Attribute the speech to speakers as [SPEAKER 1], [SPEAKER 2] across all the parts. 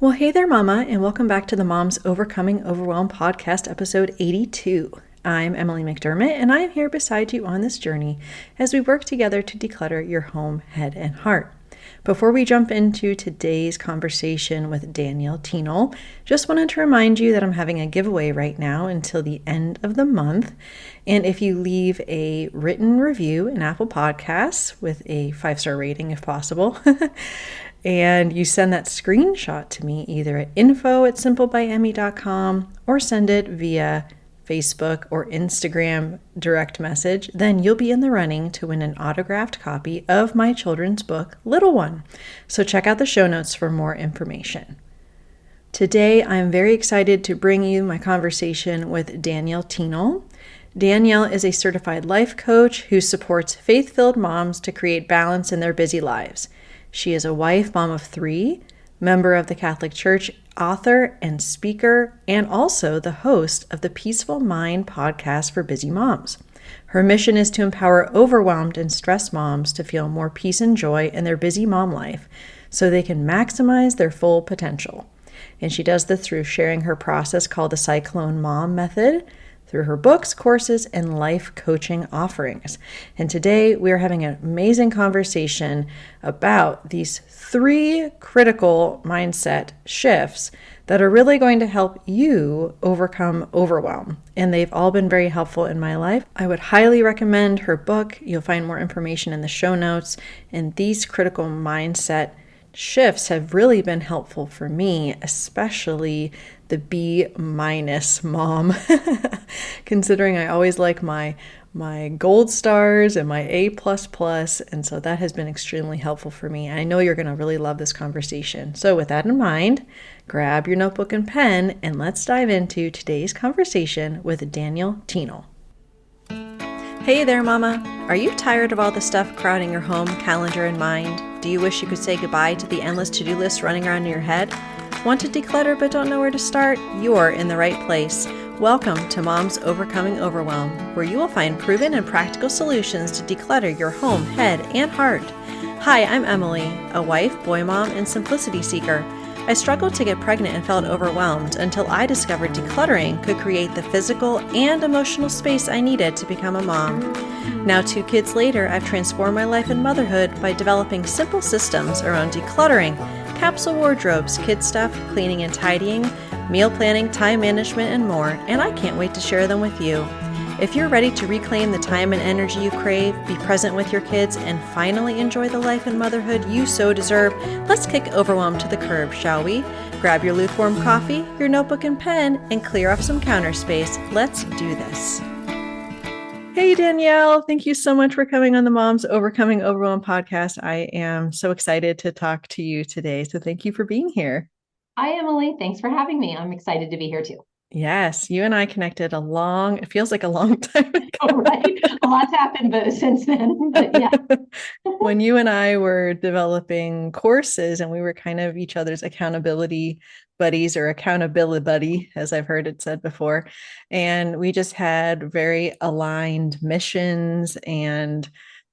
[SPEAKER 1] Well, hey there, Mama, and welcome back to the Moms Overcoming Overwhelm podcast, episode 82. I'm Emily McDermott, and I am here beside you on this journey as we work together to declutter your home, head, and heart. Before we jump into today's conversation with Danielle Teenel, just wanted to remind you that I'm having a giveaway right now until the end of the month. And if you leave a written review in Apple Podcasts with a 5-star rating if possible, and you send that screenshot to me either at info@simplebyemmy.com or send it via Facebook or Instagram direct message, then you'll be in the running to win an autographed copy of my children's book, Little One. So check out the show notes for more information. Today, I'm very excited to bring you my conversation with Danielle Teenel. Danielle is a certified life coach who supports faith-filled moms to create balance in their busy lives. She is a wife, mom of 3, member of the Catholic Church, author and speaker, and also the host of the Peaceful Mind podcast for busy moms. Her mission is to empower overwhelmed and stressed moms to feel more peace and joy in their busy mom life so they can maximize their full potential. And she does this through sharing her process called the Cyclone Mom Method, through her books, courses, and life coaching offerings. And today we are having an amazing conversation about these 3 critical mindset shifts that are really going to help you overcome overwhelm. And they've all been very helpful in my life. I would highly recommend her book. You'll find more information in the show notes. And these critical mindset shifts have really been helpful for me, especially the B- mom, considering I always like my gold stars and my A++, and so that has been extremely helpful for me. I know you're going to really love this conversation. So with that in mind, grab your notebook and pen, and let's dive into today's conversation with Danielle Teenel. Hey there, Mama. Are you tired of all the stuff crowding your home, calendar, and mind? Do you wish you could say goodbye to the endless to-do list running around in your head? Want to declutter but don't know where to start? You're in the right place. Welcome to Moms Overcoming Overwhelm, where you will find proven and practical solutions to declutter your home, head, and heart. Hi, I'm Emily, a wife, boy mom, and simplicity seeker. I struggled to get pregnant and felt overwhelmed until I discovered decluttering could create the physical and emotional space I needed to become a mom. Now, 2 kids later, I've transformed my life and motherhood by developing simple systems around decluttering, capsule wardrobes, kid stuff, cleaning and tidying, meal planning, time management, and more, and I can't wait to share them with you. If you're ready to reclaim the time and energy you crave, be present with your kids, and finally enjoy the life and motherhood you so deserve, let's kick overwhelm to the curb, shall we? Grab your lukewarm coffee, your notebook and pen, and clear off some counter space. Let's do this. Hey, Danielle, thank you so much for coming on the Moms Overcoming Overwhelm podcast. I am so excited to talk to you today, so thank you for being here.
[SPEAKER 2] Hi, Emily. Thanks for having me. I'm excited to be here too.
[SPEAKER 1] Yes, you and I connected it feels like a long time ago.
[SPEAKER 2] Oh, right. A lot's happened since then, but yeah.
[SPEAKER 1] When you and I were developing courses and we were kind of each other's accountability buddies or accountability buddy, as I've heard it said before. And we just had very aligned missions. And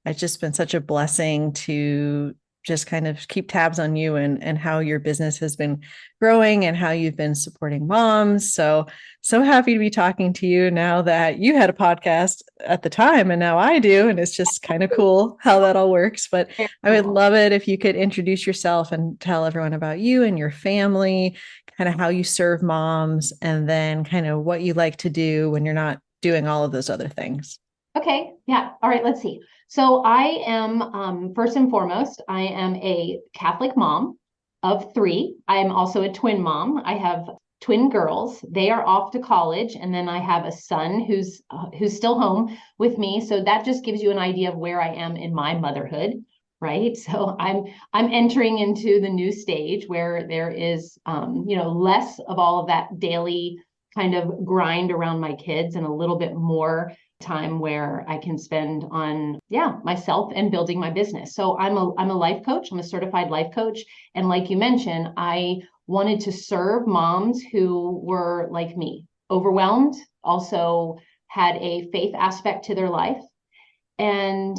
[SPEAKER 1] it's just been such a blessing to just kind of keep tabs on you and how your business has been growing and how you've been supporting moms. So happy to be talking to you now that you had a podcast at the time and now I do. And it's just kind of cool how that all works. But I would love it if you could introduce yourself and tell everyone about you and your family, kind of how you serve moms, and then kind of what you like to do when you're not doing all of those other things.
[SPEAKER 2] Okay. Yeah. All right. Let's see. So I am, first and foremost, I am a Catholic mom of 3. I am also a twin mom. I have twin girls. They are off to college, and then I have a son who's still home with me. So that just gives you an idea of where I am in my motherhood, right? So I'm entering into the new stage where there is, less of all of that daily kind of grind around my kids and a little bit more time where I can spend on myself and building my business. So I'm a life coach. I'm a certified life coach. And like you mentioned, I wanted to serve moms who were like me, overwhelmed, also had a faith aspect to their life. And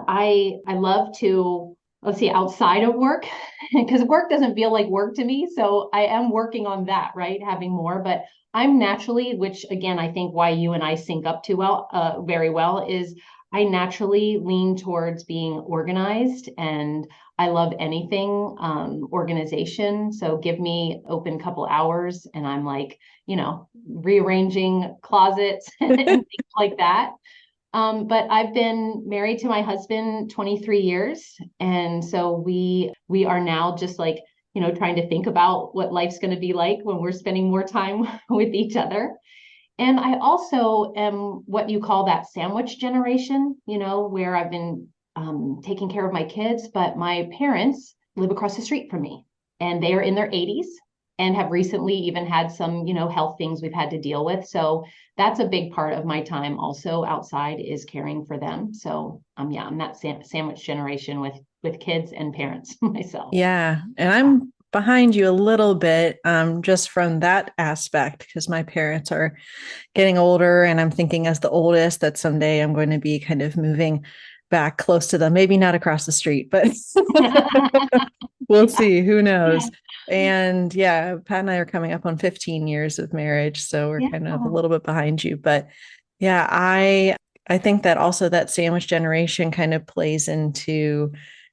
[SPEAKER 2] I love to let's see, outside of work, because work doesn't feel like work to me. So I am working on that, right? Having more, but I'm naturally, which again, I think why you and I sync up too well, very well, is I naturally lean towards being organized, and I love anything organization. So give me open couple hours and I'm like, rearranging closets and things like that. But I've been married to my husband 23 years. And so we are now just like, trying to think about what life's going to be like when we're spending more time with each other. And I also am what you call that sandwich generation, where I've been taking care of my kids, but my parents live across the street from me and they are in their 80s and have recently even had some, health things we've had to deal with. So that's a big part of my time also outside is caring for them. So yeah, I'm that sandwich generation with kids and parents myself.
[SPEAKER 1] Yeah. And I'm behind you a little bit, just from that aspect, because my parents are getting older. And I'm thinking, as the oldest, that someday I'm going to be kind of moving back close to them. Maybe not across the street, but we'll
[SPEAKER 2] Yeah.
[SPEAKER 1] see. Who knows? And yeah, Pat and I are coming up on 15 years of marriage. So we're
[SPEAKER 2] Yeah.
[SPEAKER 1] kind of a little bit behind you. But yeah, I think that also that sandwich generation kind of plays into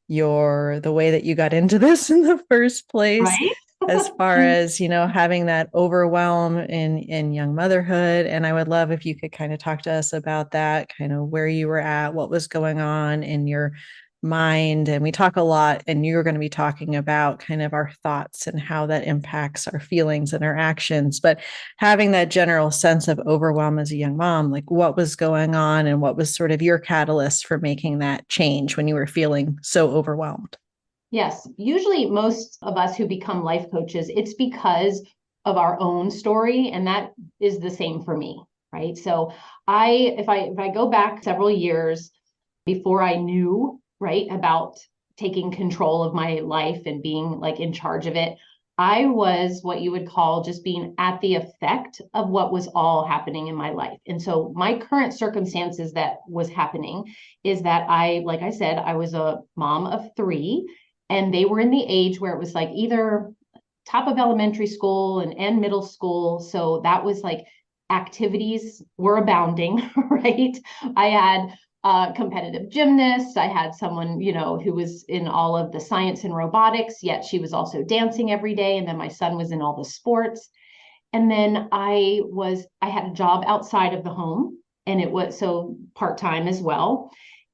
[SPEAKER 1] the way that you got into this in the first place,
[SPEAKER 2] Right.
[SPEAKER 1] as far as, having that overwhelm in young motherhood. And I would love if you could kind of talk to us about that, kind of where you were at, what was going on in your mind. And we talk a lot, and you're going to be talking about kind of our thoughts and how that impacts our feelings and our actions. But having that general sense of overwhelm as a young mom, like what was going on and what was sort of your catalyst for making that change when you were feeling so overwhelmed?
[SPEAKER 2] Yes, usually most of us who become life coaches, it's because of our own story, and that is the same for me, right? So if I go back several years before I knew, right, about taking control of my life and being like in charge of it, I was what you would call just being at the effect of what was all happening in my life. And so my current circumstances that was happening is that like I said, I was a mom of three, and they were in the age where it was like either top of elementary school and middle school. So that was like activities were abounding, right? I had competitive gymnasts. I had someone, who was in all of the science and robotics, yet she was also dancing every day. And then my son was in all the sports. And then I had a job outside of the home, and it was so part-time as well.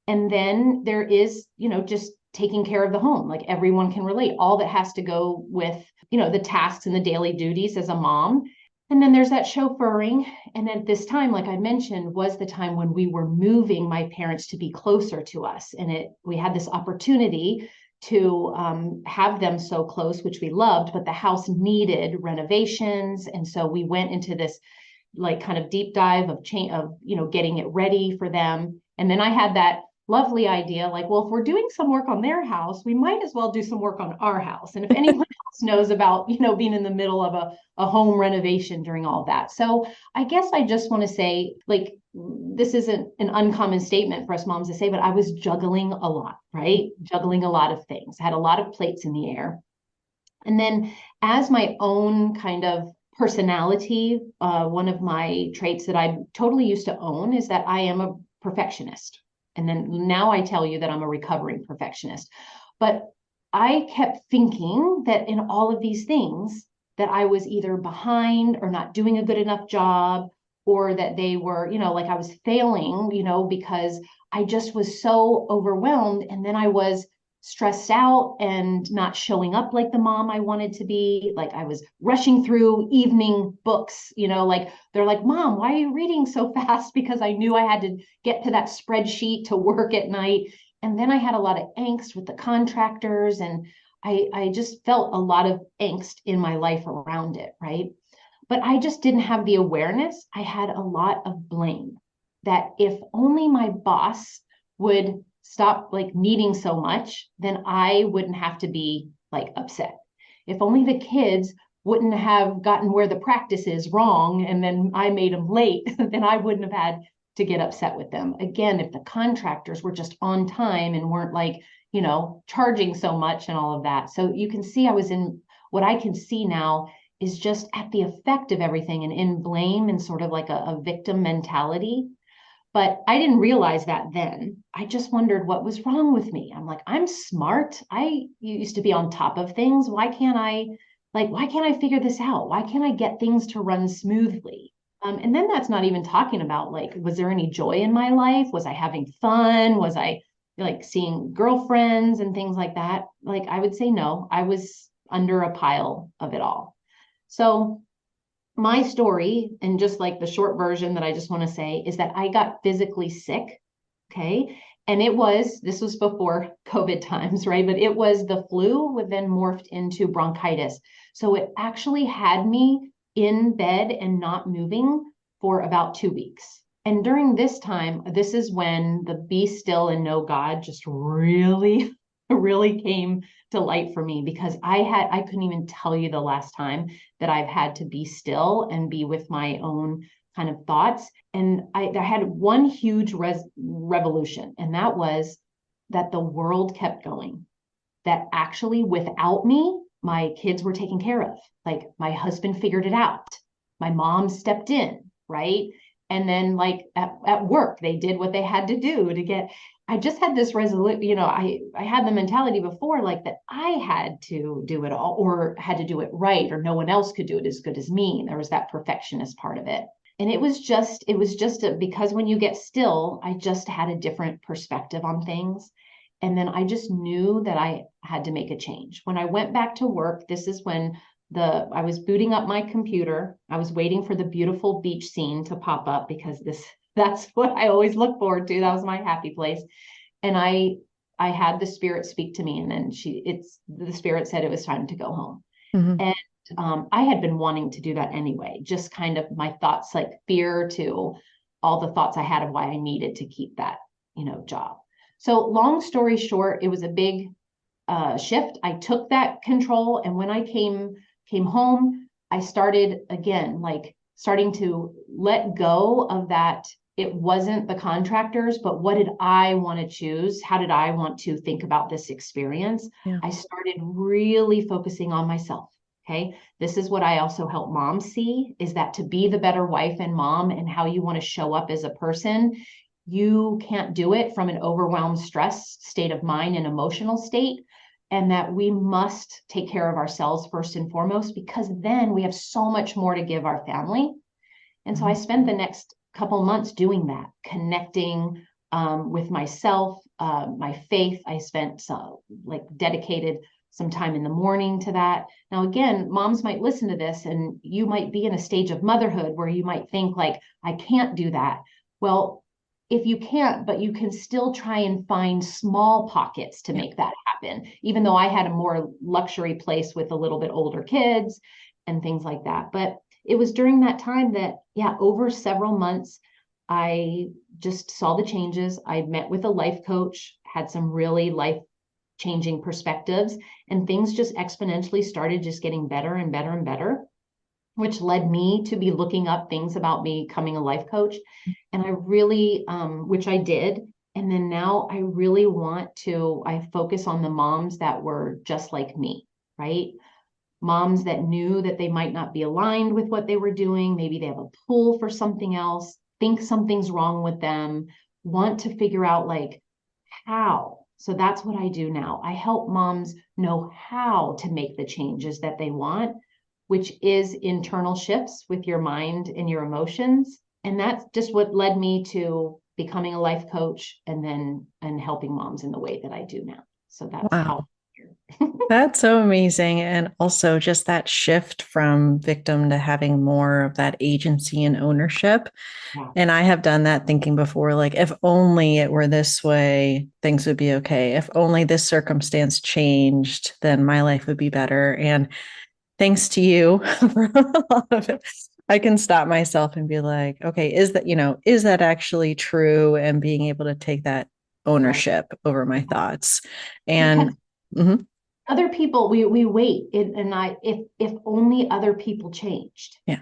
[SPEAKER 2] And then there is, just taking care of the home. Like everyone can relate, all that has to go with, the tasks and the daily duties as a mom. And then there's that chauffeuring. And at this time, like I mentioned, was the time when we were moving my parents to be closer to us. And we had this opportunity to have them so close, which we loved, but the house needed renovations. And so we went into this like kind of deep dive of getting it ready for them. And then I had that lovely idea, like, well, if we're doing some work on their house, we might as well do some work on our house. And if anyone else knows about, being in the middle of a home renovation during all that. So I guess I just want to say, like, this isn't an uncommon statement for us moms to say, but I was juggling a lot, right? Juggling a lot of things. I had a lot of plates in the air. And then as my own kind of personality, one of my traits that I totally used to own is that I am a perfectionist. And then now I tell you that I'm a recovering perfectionist. But I kept thinking that in all of these things, that I was either behind or not doing a good enough job, or that they were, like I was failing, because I just was so overwhelmed. And then I was stressed out and not showing up like the mom I wanted to be. Like I was rushing through evening books, like they're like, Mom, why are you reading so fast? Because I knew I had to get to that spreadsheet to work at night. And then I had a lot of angst with the contractors, and I just felt a lot of angst in my life around it, right? But I just didn't have the awareness. I had a lot of blame that if only my boss would stop like needing so much, then I wouldn't have to be like upset. If only the kids wouldn't have gotten where the practice is wrong and then I made them late, then I wouldn't have had to get upset with them. Again, if the contractors were just on time and weren't like, charging so much and all of that. So you can see what I can see now is just at the effect of everything and in blame and sort of like a victim mentality. But I didn't realize that then. I just wondered what was wrong with me. I'm like, I'm smart. I used to be on top of things. Why can't I figure this out? Why can't I get things to run smoothly? And then that's not even talking about like, was there any joy in my life? Was I having fun? Was I like seeing girlfriends and things like that? Like, I would say no, I was under a pile of it all. So my story, and just like the short version that I just want to say, is that I got physically sick. Okay. And this was before COVID times, right? But it was the flu, then morphed into bronchitis. So it actually had me in bed and not moving for about 2 weeks. And during this time, this is when the be still and know God just really, really came to light for me, because I couldn't even tell you the last time that I've had to be still and be with my own kind of thoughts. And I had one huge revolution, and that was that the world kept going, that actually without me, my kids were taken care of. Like my husband figured it out. My mom stepped in, right? And then like at work, they did what they had to do to get, I just had this resolution, I had the mentality before like that I had to do it all or had to do it right, or no one else could do it as good as me. And there was that perfectionist part of it. And because when you get still, I just had a different perspective on things. And then I just knew that I had to make a change. When I went back to work, this is when I was booting up my computer. I was waiting for the beautiful beach scene to pop up, because that's what I always look forward to. That was my happy place. And I had the spirit speak to me, and then the spirit said it was time to go home. Mm-hmm. And I had been wanting to do that anyway, just kind of my thoughts, like fear to all the thoughts I had of why I needed to keep that, job. So long story short, it was a big shift. I took that control. And when I came home, I started again, like starting to let go of that. It wasn't the contractors, but what did I want to choose? How did I want to think about this experience? Yeah. I started really focusing on myself. Okay. This is what I also help moms see, is that to be the better wife and mom and how you want to show up as a person, you can't do it from an overwhelmed, stress state of mind and emotional state. And that we must take care of ourselves first and foremost, because then we have so much more to give our family. And so I spent the next couple months doing that, connecting with myself, my faith. I spent dedicated some time in the morning to that. Now, again, moms might listen to this and you might be in a stage of motherhood where you might think like, I can't do that. Well, if you can't, but you can still try and find small pockets to make that happen, even though I had a more luxury place with a little bit older kids and things like that. But it was during that time that, over several months, I just saw the changes. I met with a life coach, had some really life-changing perspectives, and things just exponentially started just getting better and better and better, which led me to be looking up things about me becoming a life coach. And I really, which I did. And then now I really I focus on the moms that were just like me, right? Moms that knew that they might not be aligned with what they were doing. Maybe they have a pull for something else, think something's wrong with them, want to figure out like how. So that's what I do now. I help moms know how to make the changes that they want, which is internal shifts with your mind and your emotions. And that's just what led me to becoming a life coach and helping moms in the way that I do now. So that's how.
[SPEAKER 1] That's so amazing. And also just that shift from victim to having more of that agency and ownership. Yeah. And I have done that thinking before, like, if only it were this way, things would be okay. If only this circumstance changed, then my life would be better. And thanks to you for a lot of it, I can stop myself and be like, okay, is that actually true? And being able to take that ownership over my thoughts. And
[SPEAKER 2] other people, we wait. If only other people changed.
[SPEAKER 1] Yeah.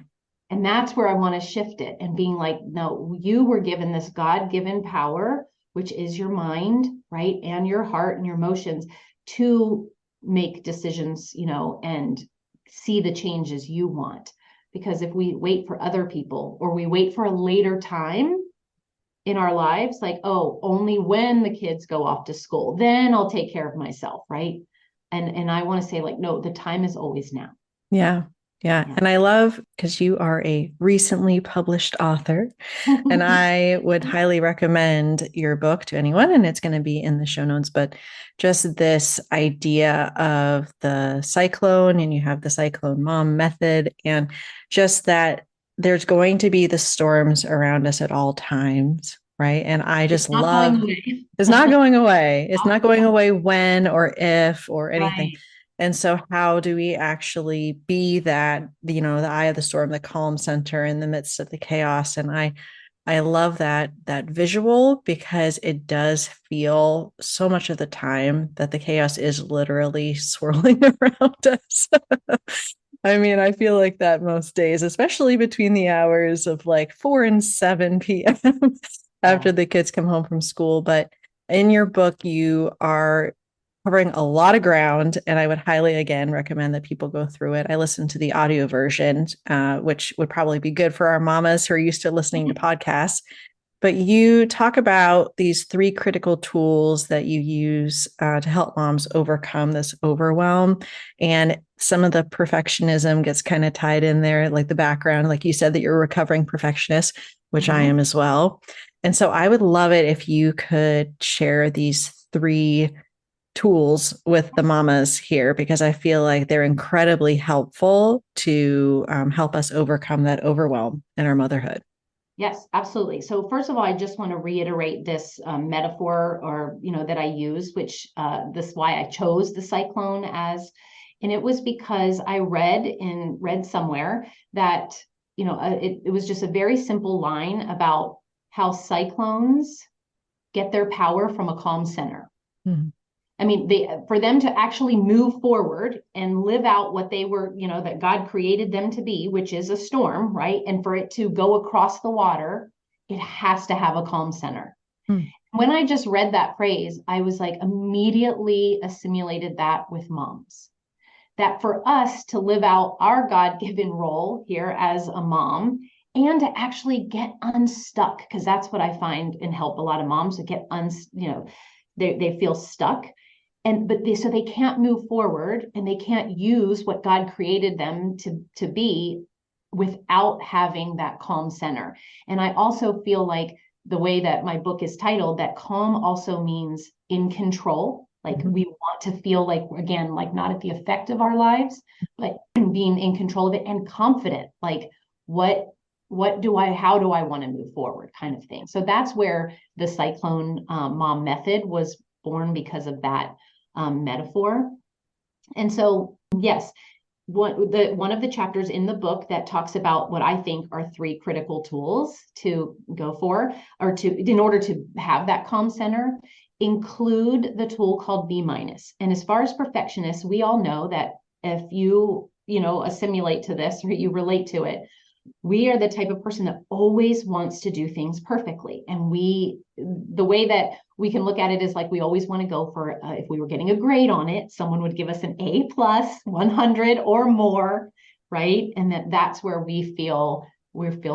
[SPEAKER 2] And that's where I want to shift it and being like, no, you were given this God-given power which is your mind, right? And your heart and your emotions to make decisions, and see the changes you want. Because if we wait for other people or we wait for a later time in our lives, like, oh, only when the kids go off to school, then I'll take care of myself, right? And I want to say, like, no, the time is always now.
[SPEAKER 1] Yeah. Yeah.
[SPEAKER 2] Yeah.
[SPEAKER 1] And I love because you are a recently published author, and I would highly recommend your book to anyone, and it's going to be in the show notes. But just this idea of the cyclone, and you have the cyclone mom method, and just that there's going to be the storms around us at all times. Right. And I
[SPEAKER 2] It's
[SPEAKER 1] just
[SPEAKER 2] not going
[SPEAKER 1] love
[SPEAKER 2] away.
[SPEAKER 1] it's not going away. It's not going away when or if or anything.
[SPEAKER 2] Right.
[SPEAKER 1] And so how do we actually be that, the eye of the storm, the calm center in the midst of the chaos? And I love that visual because it does feel so much of the time that the chaos is literally swirling around us. I mean, I feel like that most days, especially between the hours of like 4 and 7 p.m.
[SPEAKER 2] Yeah.
[SPEAKER 1] after the kids come home from school. But in your book, you are covering a lot of ground, and I would highly again recommend that people go through it. I listened to the audio version, which would probably be good for our mamas who are used to listening to podcasts. But you talk about these 3 critical tools that you use to help moms overcome this overwhelm. And some of the perfectionism gets kind of tied in there, like the background, like you said, that you're a recovering perfectionist, which I am as well. And so I would love it if you could share these 3 tools with the mamas here, because I feel like they're incredibly helpful to help us overcome that overwhelm in our motherhood.
[SPEAKER 2] Yes, absolutely. So first of all, I just want to reiterate this metaphor, or that I use, which this why I chose the cyclone as, and it was because I read somewhere that it was just a very simple line about how cyclones get their power from a calm center.
[SPEAKER 1] Mm-hmm.
[SPEAKER 2] I mean, for them to actually move forward and live out what they were, that God created them to be, which is a storm, right? And for it to go across the water, it has to have a calm center.
[SPEAKER 1] Mm-hmm.
[SPEAKER 2] When I just read that phrase, I was like immediately assimilated that with moms. That for us to live out our God-given role here as a mom and to actually get unstuck, because that's what I find and help a lot of moms to get they feel stuck, so they can't move forward and they can't use what God created them to be without having that calm center. And I also feel like the way that my book is titled, that calm also means in control. Like we want to feel like, again, like not at the effect of our lives, but being in control of it and confident, like how do I want to move forward, kind of thing. So that's where the Cyclone mom method was born, because of that metaphor. And so, yes, one of the chapters in the book that talks about what I think are 3 critical tools to go for, or in order to have that calm center, include the tool called B minus. And as far as perfectionists, we all know that if you assimilate to this or you relate to it, we are the type of person that always wants to do things perfectly. And the way that we can look at it is like, we always want to go for, if we were getting a grade on it, someone would give us an A plus 100 or more, right? And that's where we feel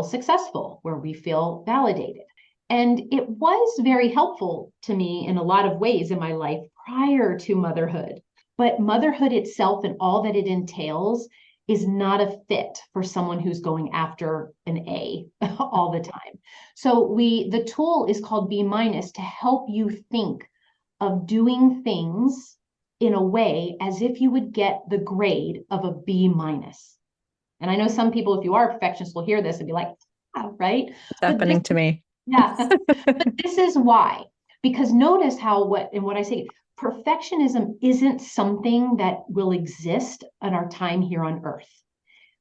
[SPEAKER 2] successful, where we feel validated. And it was very helpful to me in a lot of ways in my life prior to motherhood. But motherhood itself and all that it entails is not a fit for someone who's going after an A all the time. So the tool is called B minus to help you think of doing things in a way as if you would get the grade of a B minus. And I know some people, if you are a perfectionist, will hear this and be like, oh, right?
[SPEAKER 1] It's happening to me.
[SPEAKER 2] Yeah, but this is why. Because notice how what I say, perfectionism isn't something that will exist in our time here on earth.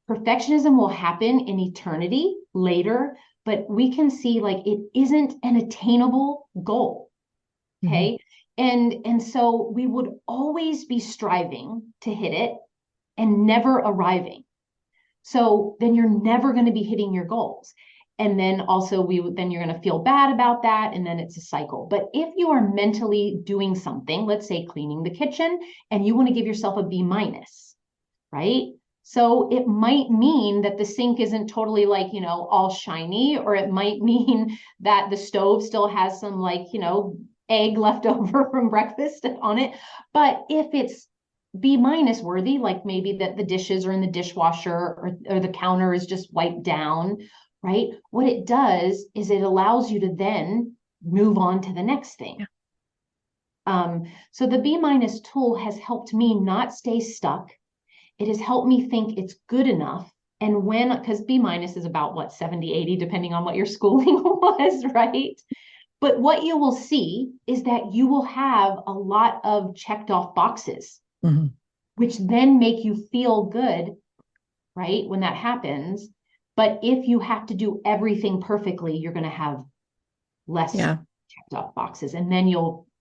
[SPEAKER 2] Perfectionism will happen in eternity later, but we can see like it isn't an attainable goal. Okay. And so we would always be striving to hit it and never arriving. So then you're never going to be hitting your goals. And then also then you're going to feel bad about that. And then it's a cycle. But if you are mentally doing something, let's say cleaning the kitchen, and you want to give yourself a B minus, right? So it might mean that the sink isn't totally like, all shiny, or it might mean that the stove still has some like, egg left over from breakfast on it. But if it's B minus worthy, like maybe that the dishes are in the dishwasher, or the counter is just wiped down, right? What it does is it allows you to then move on to the next thing. So the B minus tool has helped me not stay stuck. It has helped me think it's good enough. And because B minus is about what, 70, 80, depending on what your schooling was, right? But what you will see is that you will have a lot of checked off boxes, mm-hmm. which then make you feel good, right? When that happens. But if you have to do everything perfectly, you're going to have less checked off boxes. And then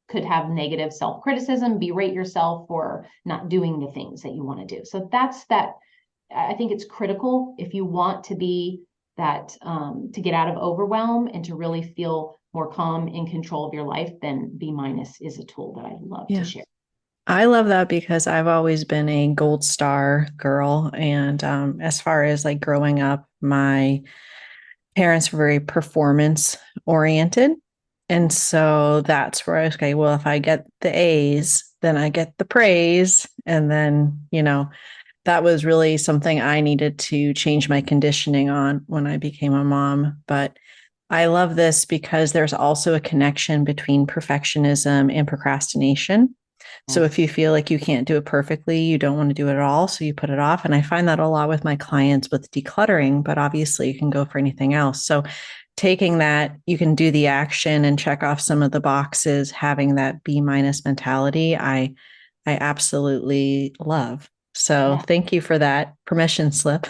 [SPEAKER 2] could have negative self-criticism, berate yourself for not doing the things that you want to do. So I think it's critical if you want to be to get out of overwhelm and to really feel more calm, in control of your life, then B minus is a tool that I love to share.
[SPEAKER 1] I love that because I've always been a gold star girl. And as far as like growing up, my parents were very performance oriented. And so that's where I was, okay, well, if I get the A's, then I get the praise. And then, that was really something I needed to change my conditioning on when I became a mom. But I love this because there's also a connection between perfectionism and procrastination. So if you feel like you can't do it perfectly, you don't want to do it at all, so you put it off. And I find that a lot with my clients with decluttering, but obviously you can go for anything else. So taking that, you can do the action and check off some of the boxes, having that B minus mentality, I absolutely love. So thank you for that permission slip.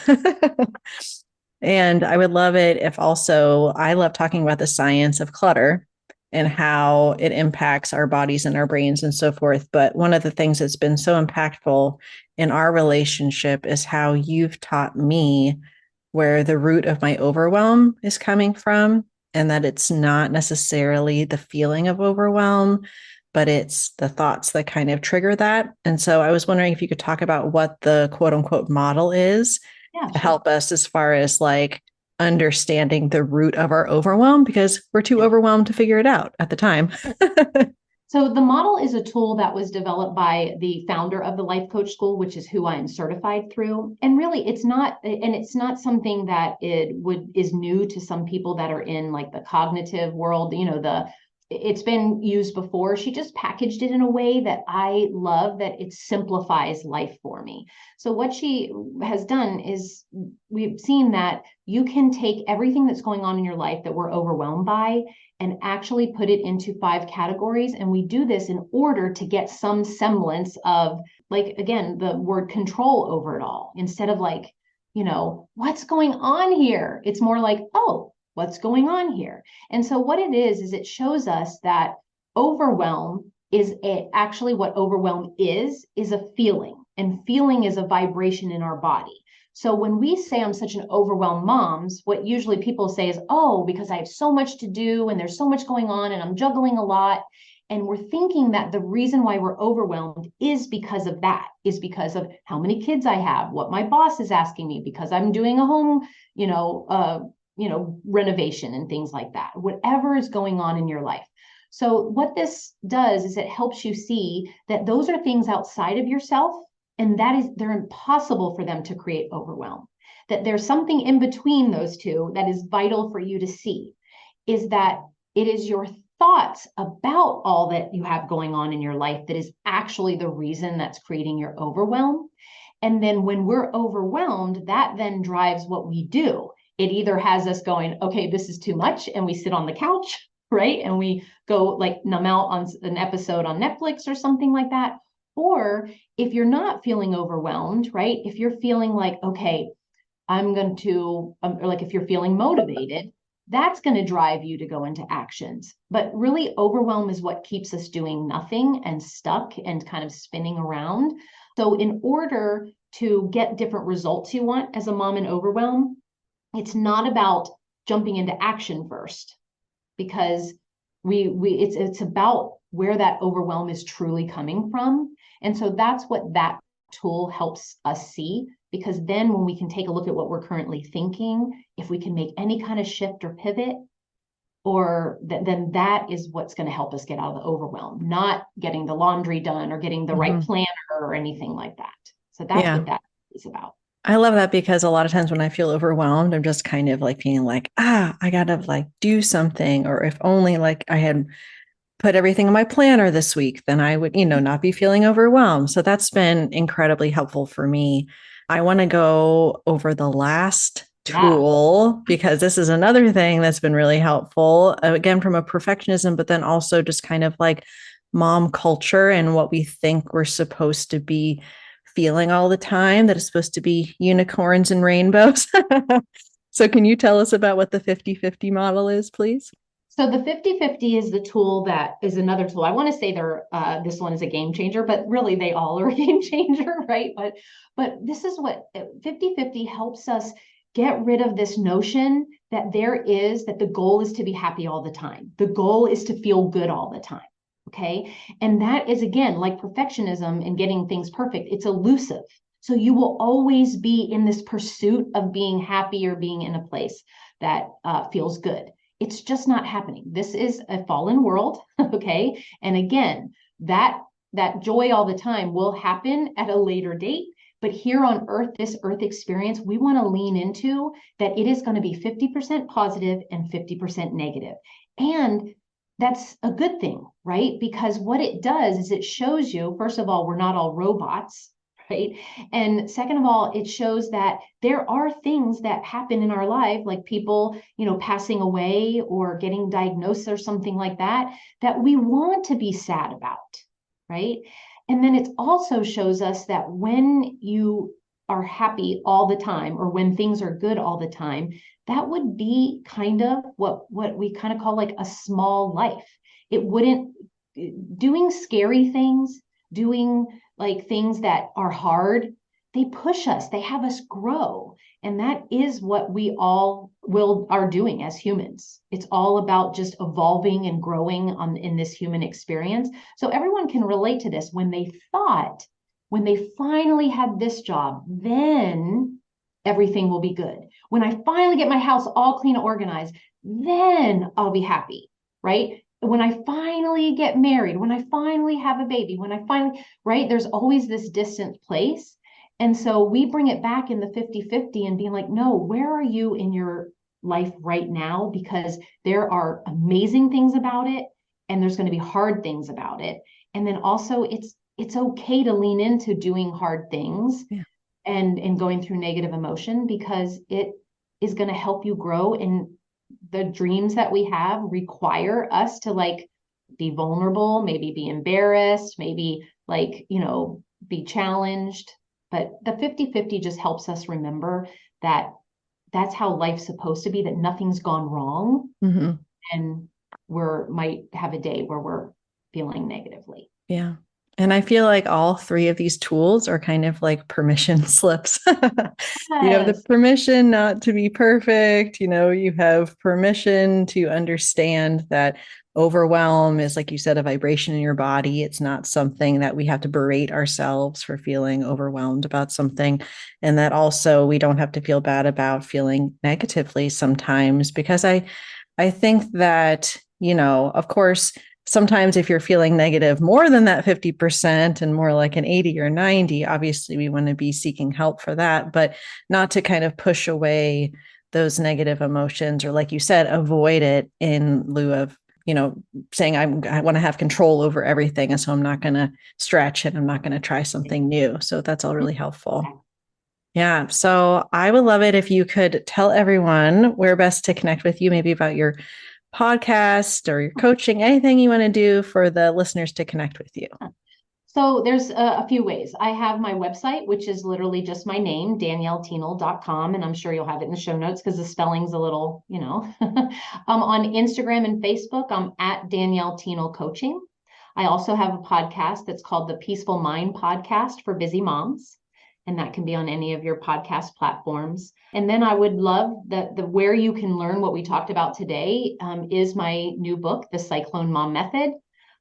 [SPEAKER 1] And I would love it if also, I love talking about the science of clutter and how it impacts our bodies and our brains and so forth. But one of the things that's been so impactful in our relationship is how you've taught me where the root of my overwhelm is coming from, and that it's not necessarily the feeling of overwhelm, but it's the thoughts that kind of trigger that. And so I was wondering if you could talk about what the quote unquote model is to help us as far as like understanding the root of our overwhelm, because we're too overwhelmed to figure it out at the time.
[SPEAKER 2] So the model is a tool that was developed by the founder of the Life Coach School, which is who I am certified through. And really, it's not something that is new to some people that are in like the cognitive world. It's been used before. She just packaged it in a way that I love, that it simplifies life for me. So what she has done is, we've seen that you can take everything that's going on in your life that we're overwhelmed by and actually put it into 5 categories. And we do this in order to get some semblance of, like, again, the word control over it all, instead of like, what's going on here? It's more like, oh, what's going on here? And so what it is it shows us that overwhelm actually what overwhelm is a feeling, and feeling is a vibration in our body. So when we say I'm such an overwhelmed mom, what usually people say is, oh, because I have so much to do and there's so much going on and I'm juggling a lot. And we're thinking that the reason why we're overwhelmed is because of that, is because of how many kids I have, what my boss is asking me, because I'm doing a home, renovation and things like that, whatever is going on in your life. So what this does is it helps you see that those are things outside of yourself, and they're impossible for them to create overwhelm. That there's something in between those two that is vital for you to see, is that it is your thoughts about all that you have going on in your life that is actually the reason that's creating your overwhelm. And then when we're overwhelmed, that then drives what we do. It either has us going, okay, this is too much, and we sit on the couch, right? And we go like numb out on an episode on Netflix or something like that. Or if you're not feeling overwhelmed, right? If you're feeling like, okay, I'm going to, or like if you're feeling motivated, that's going to drive you to go into actions. But really, overwhelm is what keeps us doing nothing and stuck and kind of spinning around. So in order to get different results you want as a mom in overwhelm, it's not about jumping into action first, because it's about where that overwhelm is truly coming from. And so that's what that tool helps us see, because then when we can take a look at what we're currently thinking, if we can make any kind of shift or pivot, or then that is what's going to help us get out of the overwhelm, not getting the laundry done or getting the right planner or anything like that. So that's what that is about.
[SPEAKER 1] I love that, because a lot of times when I feel overwhelmed, I'm just kind of like feeling like, I gotta like do something. Or if only like I had put everything in my planner this week, then I would, not be feeling overwhelmed. So that's been incredibly helpful for me. I want to go over the last tool, because this is another thing that's been really helpful, again, from a perfectionism, but then also just kind of like mom culture and what we think we're supposed to be feeling all the time, that is supposed to be unicorns and rainbows. So can you tell us about what the 50-50 model is, please?
[SPEAKER 2] So the 50-50 is the tool that is another tool. I want to say this one is a game changer, but really they all are a game changer, right? But this is what 50-50 helps us get rid of this notion that that the goal is to be happy all the time. The goal is to feel good all the time. Okay. And that is, again, like perfectionism and getting things perfect. It's elusive. So you will always be in this pursuit of being happy or being in a place that feels good. It's just not happening. This is a fallen world. Okay. And again, that joy all the time will happen at a later date. But here on earth, this earth experience, we want to lean into that it is going to be 50% positive and 50% negative. And that's a good thing, right? Because what it does is it shows you, first of all, we're not all robots, right? And second of all, it shows that there are things that happen in our life, like people, passing away or getting diagnosed or something like that, that we want to be sad about, right? And then it also shows us that when you are happy all the time, or when things are good all the time, that would be kind of what we kind of call like a small life. It wouldn't, doing scary things, doing like things that are hard, they push us, they have us grow. And that is what we all are doing as humans. It's all about just evolving and growing in this human experience. So everyone can relate to this. When they finally had this job, then everything will be good. When I finally get my house all clean and organized, then I'll be happy, right? When I finally get married, when I finally have a baby, right? There's always this distant place. And so we bring it back in the 50-50 and being like, no, where are you in your life right now? Because there are amazing things about it, and there's going to be hard things about it. And then also it's okay to lean into doing hard things and going through negative emotion, because it is going to help you grow. And the dreams that we have require us to like be vulnerable, maybe be embarrassed, maybe like, be challenged. But the 50-50 just helps us remember that that's how life's supposed to be, that nothing's gone wrong. And might have a day where we're feeling negatively.
[SPEAKER 1] Yeah. And I feel like all three of these tools are kind of like permission slips. You have the permission not to be perfect. You have permission to understand that overwhelm is, like you said, a vibration in your body. It's not something that we have to berate ourselves for feeling overwhelmed about something. And that also we don't have to feel bad about feeling negatively sometimes, because I think that, of course, sometimes if you're feeling negative more than that 50% and more like an 80 or 90, obviously we want to be seeking help for that, but not to kind of push away those negative emotions, or like you said, avoid it in lieu of, saying I want to have control over everything. And so I'm not going to stretch and I'm not going to try something new. So that's all really helpful. Yeah. So I would love it if you could tell everyone where best to connect with you, maybe about your podcast or your coaching, anything you want to do for the listeners to connect with you.
[SPEAKER 2] So there's a few ways. I have my website, which is literally just my name, danielleteenel.com. And I'm sure you'll have it in the show notes because the spelling's a little, on Instagram and Facebook, I'm at Danielle Teenel Coaching. I also have a podcast that's called the Peaceful Mind Podcast for Busy Moms. and that can be on any of your podcast platforms. And then I would love the where you can learn what we talked about today is my new book, The Cyclone Mom Method,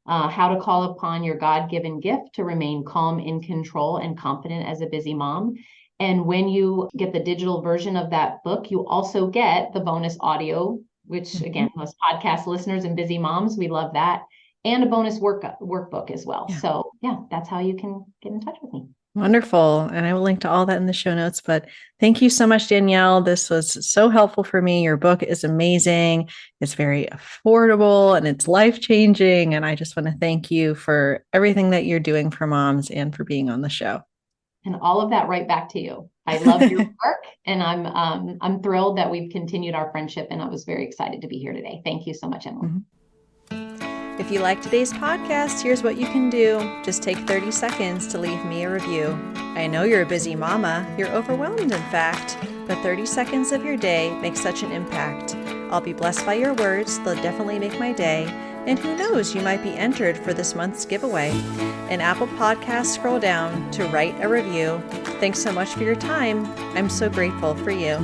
[SPEAKER 2] how to call upon your God-given gift to remain calm, in control, and confident as a busy mom. And when you get the digital version of that book, you also get the bonus audio, which again, most podcast listeners and busy moms, we love that, and a bonus workbook as well.
[SPEAKER 1] Yeah.
[SPEAKER 2] So yeah, that's how you can get in touch with me.
[SPEAKER 1] Wonderful. And I will link to all that in the show notes. But thank you so much, Danielle. This was so helpful for me. Your book is amazing. It's very affordable and it's life-changing. And I just want to thank you for everything that you're doing for moms and for being on the show.
[SPEAKER 2] And all of that right back to you. I love your work, and I'm thrilled that we've continued our friendship, and I was very excited to be here today. Thank you so much, Emily.
[SPEAKER 1] If you like today's podcast, here's what you can do. Just take 30 seconds to leave me a review. I know you're a busy mama. You're overwhelmed, in fact, but 30 seconds of your day makes such an impact. I'll be blessed by your words. They'll definitely make my day. And who knows, you might be entered for this month's giveaway. In Apple Podcasts, scroll down to write a review. Thanks so much for your time. I'm so grateful for you.